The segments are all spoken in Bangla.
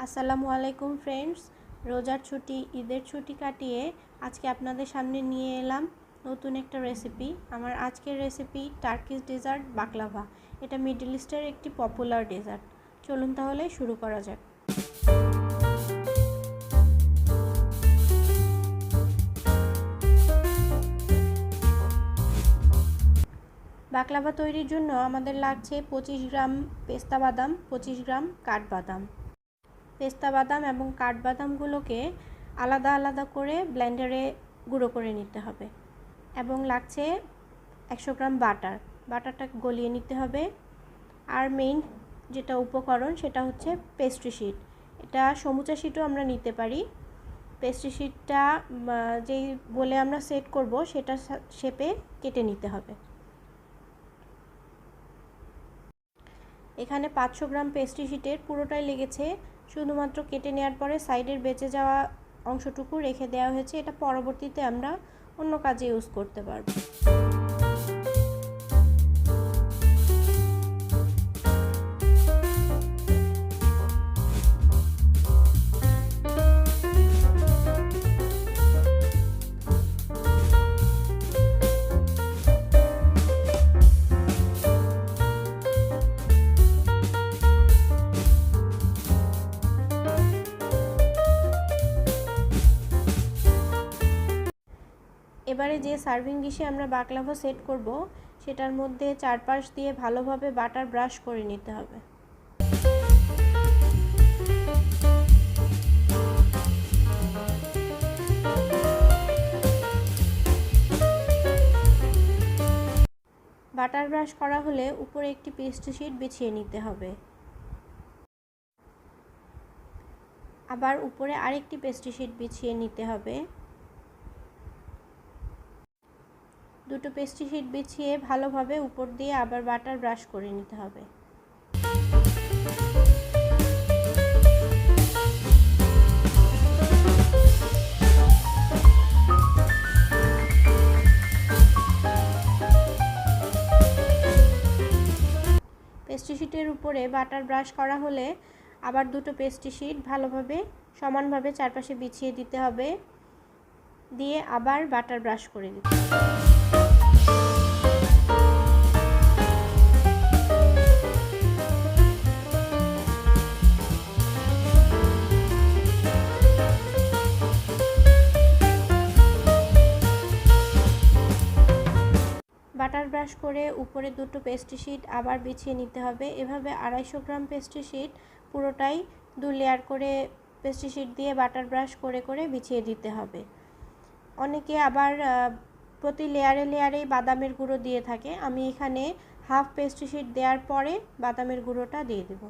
আসসালামু আলাইকুম ফ্রেন্ডস, রোজার ছুটি ঈদের ছুটি কাটিয়ে আজকে আপনাদের সামনে নিয়ে এলাম নতুন একটা রেসিপি। আমার আজকের রেসিপি টার্কিশ ডেজার্ট বাকলাভা। এটা মিডল ইস্টের একটি পপুলার ডেজার্ট। চলুন তাহলে শুরু করা যাক। বাকলাভা তৈরির জন্য আমাদের লাগছে 25 গ্রাম পেস্তা বাদাম, 25 গ্রাম কাঠবাদাম। পেস্তা বাদাম এবং কাঠবাদামগুলোকে আলাদা আলাদা করে ব্লেন্ডারে গুঁড়ো করে নিতে হবে। এবং লাগছে 100 গ্রাম বাটারটা গলিয়ে নিতে হবে। আর মেইন যেটা উপকরণ সেটা হচ্ছে পেস্ট্রি শিট। এটা সমুচা শিটও আমরা নিতে পারি। পেস্ট্রি শিটটা যেই বলে আমরা সেট করব সেটা শেপে কেটে নিতে হবে। এখানে 500 গ্রাম পেস্ট্রি শিটের পুরোটাই লেগেছে, শুধুমাত্র কেটে নেওয়ার পরে সাইডের বেঁচে যাওয়া অংশটুকু রেখে দেওয়া হয়েছে। এটা পরবর্তীতে আমরা অন্য কাজে ইউজ করতে পারব। এবারে যে সার্ভিং ডিশে আমরা বাকলাভা সেট করব সেটার মধ্যে চারপাশ দিয়ে ভালোভাবে বাটার ব্রাশ করে নিতে হবে। বাটার ব্রাশ করা হলে উপরে একটি পেস্ট্রি শিট বিছিয়ে নিতে হবে। আবার উপরে আরেকটি পেস্ট্রি শিট বিছিয়ে নিতে হবে। দুটো পেস্ট্রি শিট বিছিয়ে ভালোভাবে উপর দিয়ে আবার বাটার ব্রাশ করে নিতে হবে। পেস্ট্রি শিটের উপরে বাটার ব্রাশ করা হলে আবার দুটো পেস্ট্রি শিট ভালোভাবে সমানভাবে চারপাশে বিছিয়ে দিতে হবে, দিয়ে আবার বাটার ব্রাশ করে দিতে হবে। বাটার ব্রাশ করে উপরে দুটো পেস্ট্রি শিট আবার বিছিয়ে নিতে হবে। এভাবে 250 গ্রাম পেস্ট্রি শিট পুরোটাই 2 লেয়ার করে পেস্ট্রি শিট দিয়ে বাটার ব্রাশ করে করে বিছিয়ে দিতে হবে। অনেকে আবার প্রতি লেয়ারে লেয়ারেই বাদামের গুঁড়ো দিয়ে থাকে। আমি এখানে হাফ পেস্ট্রি শিট দেওয়ার পরে বাদামের গুঁড়োটা দিয়ে দেব।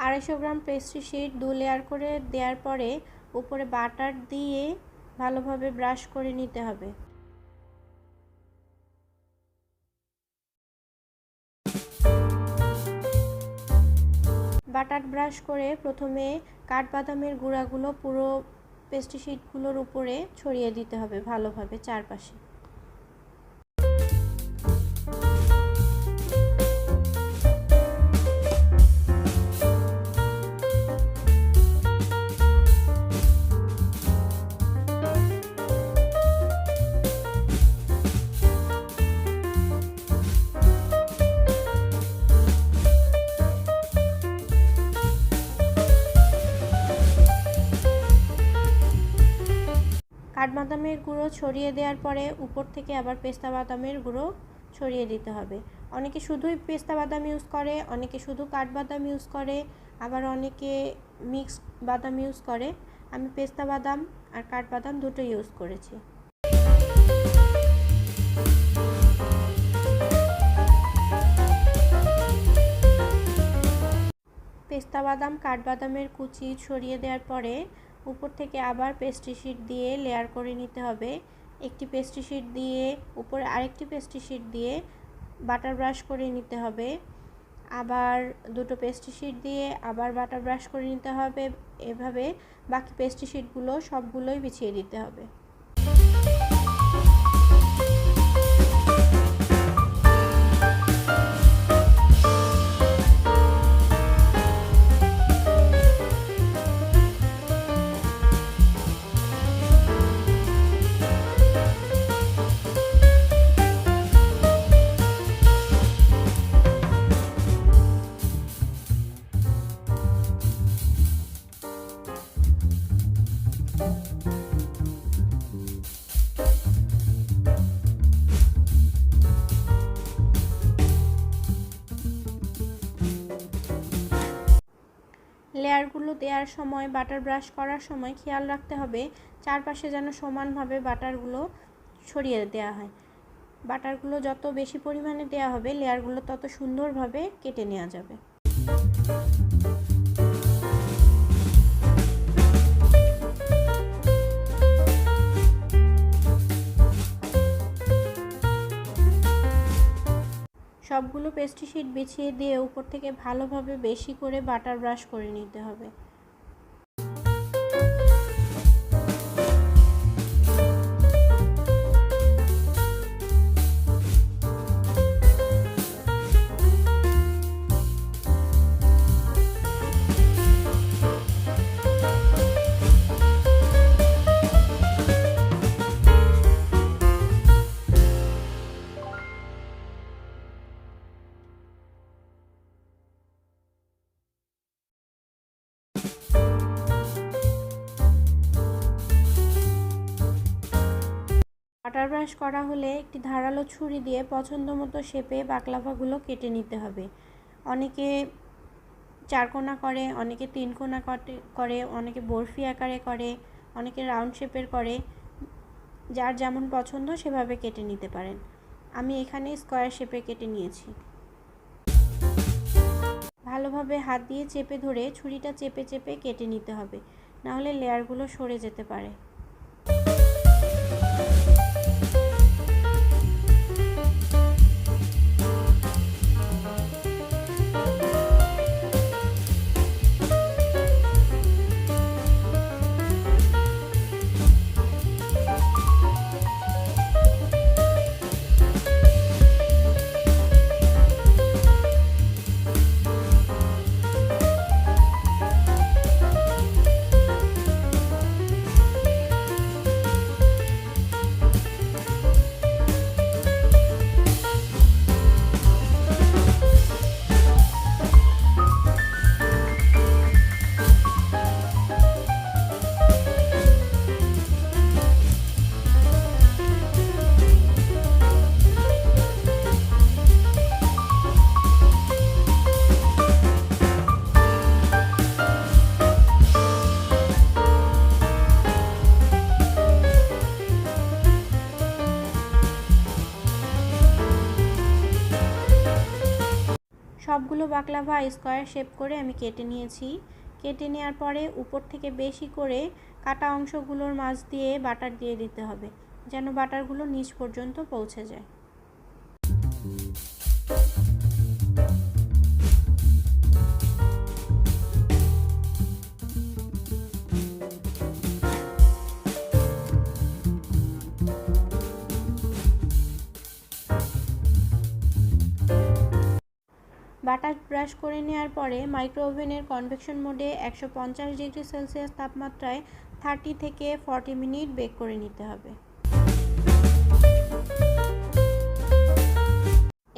আড়াইশো গ্রাম পেস্ট্রি শিট 2 লেয়ার করে দেওয়ার পরে উপরে বাটার দিয়ে ভালোভাবে ব্রাশ করে নিতে হবে। বাটার ব্রাশ করে প্রথমে কাঠবাদামের গুঁড়াগুলো পুরো পেস্ট্রি শিটগুলোর উপরে ছড়িয়ে দিতে হবে ভালোভাবে চারপাশে। কাঠবাদামের গুঁড়ো ছড়িয়ে দেওয়ার পরে উপর থেকে আবার পেস্তা বাদামের গুঁড়ো ছড়িয়ে দিতে হবে। অনেকে শুধুই পেস্তা বাদাম ইউজ করে, অনেকে শুধু কাঠবাদাম ইউজ করে, আবার অনেকে মিক্স বাদাম ইউজ করে। আমি পেস্তা বাদাম আর কাঠবাদাম দুটো ইউজ করেছি। পেস্তা বাদাম কাঠবাদামের কুচি ছড়িয়ে দেওয়ার পরে উপর থেকে আবার পেস্ট্রি শিট দিয়ে লেয়ার করে নিতে হবে। একটি পেস্ট্রি শিট দিয়ে উপরে আরেকটি পেস্ট্রি শিট দিয়ে বাটার ব্রাশ করে নিতে হবে। আবার দুটো পেস্ট্রি শিট দিয়ে আবার বাটার ব্রাশ করে নিতে হবে। এভাবে বাকি পেস্ট্রি শিটগুলো সবগুলোই বিছিয়ে দিতে হবে। লেয়ারগুলো দেওয়ার সময় বাটার ব্রাশ করার সময় খেয়াল রাখতে হবে চারপাশে যেন সমানভাবে বাটারগুলো ছড়িয়ে দেওয়া হয়। বাটারগুলো যত বেশি পরিমাণে দেওয়া হবে লেয়ারগুলো তত সুন্দরভাবে কেটে নেওয়া যাবে। সবগুলো পেস্ট্রি শিট বিছিয়ে দিয়ে উপর থেকে ভালোভাবে বেশি করে বাটার ব্রাশ করে নিতে হবে। বাটার ব্রাশ করা হলে একটি ধারালো ছুরি দিয়ে পছন্দ মতো শেপে বাকলাভাগুলো কেটে নিতে হবে। অনেকে চারকোনা করে, অনেকে তিনকোনা করে, অনেকে বরফি আকারে করে, অনেকে রাউন্ড শেপের করে। যার যেমন পছন্দ সেভাবে কেটে নিতে পারেন। আমি এখানে স্কোয়ার শেপে কেটে নিয়েছি। ভালোভাবে হাত দিয়ে চেপে ধরে ছুরিটা চেপে চেপে কেটে নিতে হবে, নাহলে লেয়ারগুলো সরে যেতে পারে। সবগুলো বাকলাভা স্কোয়ার শেপ করে আমি কেটে নিয়েছি। কেটে নেওয়ার পরে উপর থেকে বেশি করে কাটা অংশগুলোর মাঝ দিয়ে বাটার দিয়ে দিতে হবে, যেন বাটারগুলো নিচ পর্যন্ত পৌঁছে যায়। বাটার ব্রাশ করে নেওয়ার পরে মাইক্রো ওভেনের কনভেকশন মোডে 150 ডিগ্রি সেলসিয়াস তাপমাত্রায় 30 থেকে 40 মিনিট বেক করে নিতে হবে।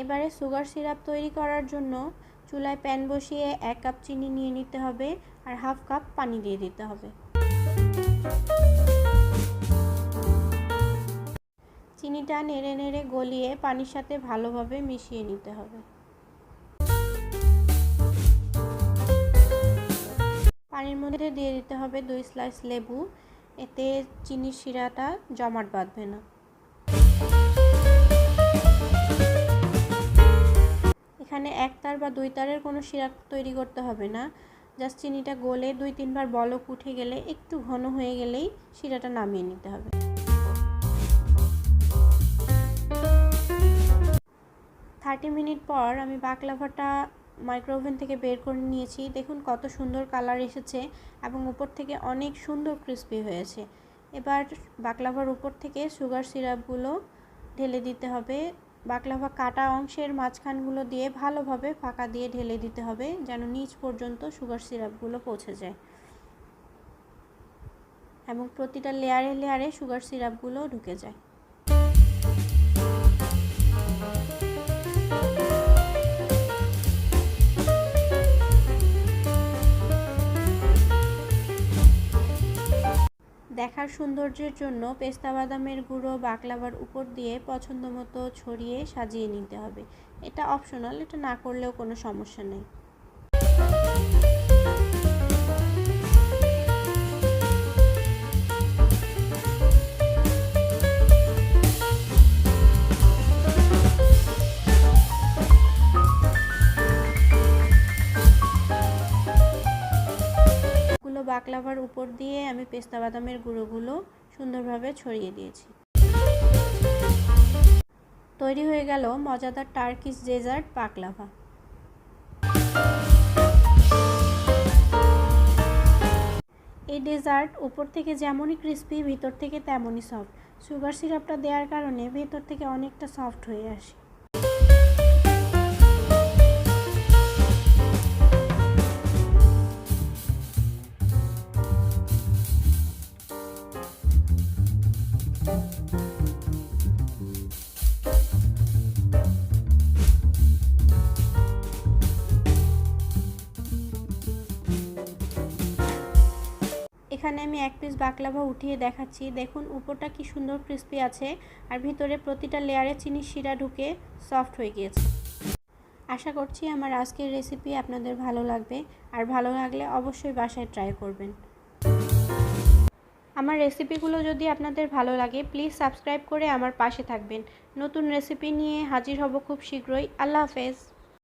এবারে সুগার সিরাপ তৈরি করার জন্য চুলায় প্যান বসিয়ে 1 কাপ চিনি নিয়ে নিতে হবে আর হাফ কাপ পানি দিয়ে দিতে হবে। চিনিটা নেড়ে নেড়ে গলিয়ে পানির সাথে ভালোভাবে মিশিয়ে নিতে হবে। পানির মধ্যে দিয়ে দিতে হবে 2 স্লাইস লেবু, এতে চিনির শিরাটা জমাট বাঁধবে না। এখানে 1 তার বা 2 তারের কোনো শিরা তৈরি করতে হবে না, জাস্ট চিনিটা গলে 2-3 বার বলক উঠে গেলে, একটু ঘন হয়ে গেলেই শিরাটা নামিয়ে নিতে হবে। 30 মিনিট পর আমি বাকলাভাটা মাইক্রোওভেন থেকে বের করে নিয়েছি। দেখুন কত সুন্দর কালার এসেছে এবং উপর থেকে অনেক সুন্দর ক্রিস্পি হয়েছে। এবার বাকলাভার উপর থেকে সুগার সিরাপগুলো ঢেলে দিতে হবে। বাকলাভা কাটা অংশের মাঝখানগুলো দিয়ে ভালোভাবে ফাঁকা দিয়ে ঢেলে দিতে হবে, যেন নিচ পর্যন্ত সুগার সিরাপগুলো পৌঁছে যায় এবং প্রতিটা লেয়ারে লেয়ারে সুগার সিরাপগুলো ঢুকে যায়। দেখার সৌন্দর্যের জন্য পেস্তা বাদামের গুঁড়ো বাকলাভার উপর দিয়ে পছন্দ মতো ছড়িয়ে সাজিয়ে নিতে হবে। এটা অপশনাল, এটা না করলেও কোনো সমস্যা নেই। বাকলাভার উপর দিয়ে আমি পেস্তা বাদামের গুঁড়োগুলো সুন্দরভাবে ছড়িয়ে দিয়েছি। তৈরি হয়ে গেল মজাদার টার্কিশ ডেজার্ট বাকলাভা। এই ডেজার্ট উপর থেকে যেমনই ক্রিস্পি, ভিতর থেকে তেমনই সফট। সুগার সিরাপটা দেওয়ার কারণে ভেতর থেকে অনেকটা সফট হয়ে আসে। এখানে আমি 1 পিস বাকলাভা উঠিয়ে দেখাচ্ছি। দেখুন উপরটা কি সুন্দর ক্রিস্পি আছে আর ভিতরে প্রতিটা লেয়ারে চিনির শিরা ঢুকে সফট হয়ে গিয়েছে। আশা করছি আমার আজকের রেসিপি আপনাদের ভালো লাগবে, আর ভালো লাগলে অবশ্যই বাসায় ট্রাই করবেন। আমার রেসিপিগুলো যদি আপনাদের ভালো লাগে প্লিজ সাবস্ক্রাইব করে আমার পাশে থাকবেন। নতুন রেসিপি নিয়ে হাজির হব খুব শীঘ্রই। আল্লাহ হাফেজ।